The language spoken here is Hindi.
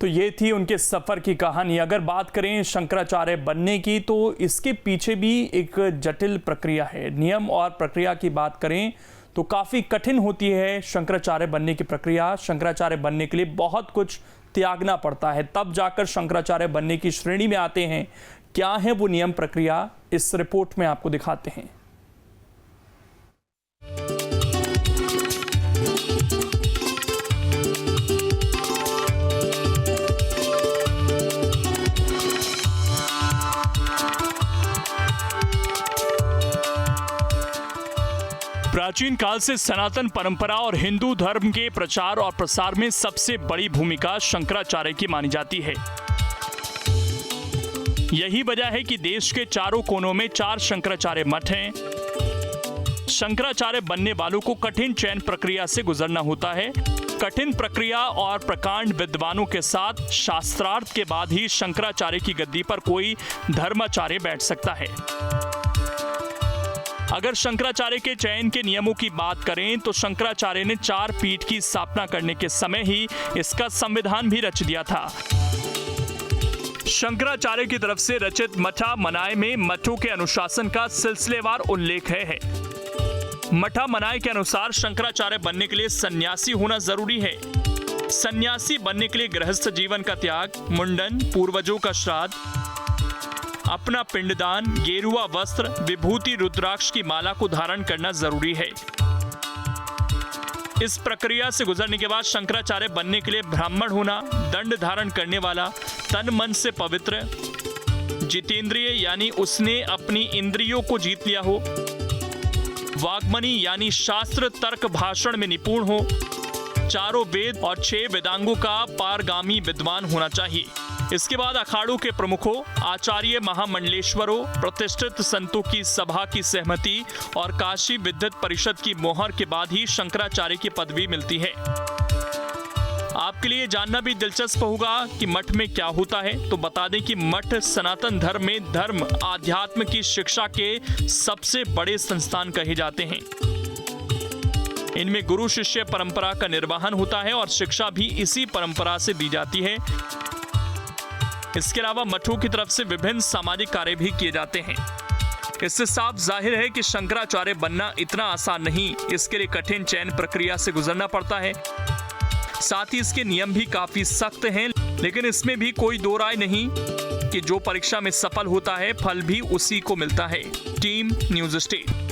तो ये थी उनके सफ़र की कहानी। अगर बात करें शंकराचार्य बनने की, तो इसके पीछे भी एक जटिल प्रक्रिया है। नियम और प्रक्रिया की बात करें तो काफ़ी कठिन होती है शंकराचार्य बनने की प्रक्रिया। शंकराचार्य बनने के लिए बहुत कुछ त्यागना पड़ता है, तब जाकर शंकराचार्य बनने की श्रेणी में आते हैं। क्या है वो नियम प्रक्रिया, इस रिपोर्ट में आपको दिखाते हैं। प्राचीन काल से सनातन परंपरा और हिंदू धर्म के प्रचार और प्रसार में सबसे बड़ी भूमिका शंकराचार्य की मानी जाती है। यही वजह है कि देश के चारों कोनों में 4 शंकराचार्य मठ हैं। शंकराचार्य बनने वालों को कठिन चयन प्रक्रिया से गुजरना होता है। कठिन प्रक्रिया और प्रकांड विद्वानों के साथ शास्त्रार्थ के बाद ही शंकराचार्य की गद्दी पर कोई धर्माचार्य बैठ सकता है। अगर शंकराचार्य के चयन के नियमों की बात करें तो शंकराचार्य ने 4 पीठ की स्थापना करने के समय ही इसका संविधान भी रच दिया था। शंकराचार्य की तरफ से रचित मठा मनाय में मठों के अनुशासन का सिलसिलेवार उल्लेख है। मठा मनाय के अनुसार शंकराचार्य बनने के लिए सन्यासी होना जरूरी है। सन्यासी बनने के लिए गृहस्थ जीवन का त्याग, मुंडन, पूर्वजों का श्राद्ध, अपना पिंडदान, गेरुआ वस्त्र, विभूति, रुद्राक्ष की माला को धारण करना जरूरी है। इस प्रक्रिया से गुजरने के बाद शंकराचार्य बनने के लिए ब्राह्मण होना, दंड धारण करने वाला, तन मन से पवित्र, जितेंद्रिय यानी उसने अपनी इंद्रियों को जीत लिया हो, वाग्मनी यानी शास्त्र तर्क भाषण में निपुण हो, 4 वेद और 6 वेदांगों का पारगामी विद्वान होना चाहिए। इसके बाद अखाड़ों के प्रमुखों, आचार्य महामंडलेश्वरों, प्रतिष्ठित संतों की सभा की सहमति और काशी विद्वत परिषद की मोहर के बाद ही शंकराचार्य की पदवी मिलती है। आपके लिए जानना भी दिलचस्प होगा कि मठ में क्या होता है, तो बता दें कि मठ सनातन धर्म में धर्म आध्यात्म की शिक्षा के सबसे बड़े संस्थान कहे जाते हैं। इनमें गुरु शिष्य परंपरा का निर्वहन होता है और शिक्षा भी इसी परंपरा से दी जाती है। इसके अलावा मठों की तरफ से विभिन्न सामाजिक कार्य भी किए जाते हैं। इससे साफ जाहिर है कि शंकराचार्य बनना इतना आसान नहीं, इसके लिए कठिन चयन प्रक्रिया से गुजरना पड़ता है। साथ ही इसके नियम भी काफी सख्त हैं, लेकिन इसमें भी कोई दो राय नहीं कि जो परीक्षा में सफल होता है फल भी उसी को मिलता है। Team news state.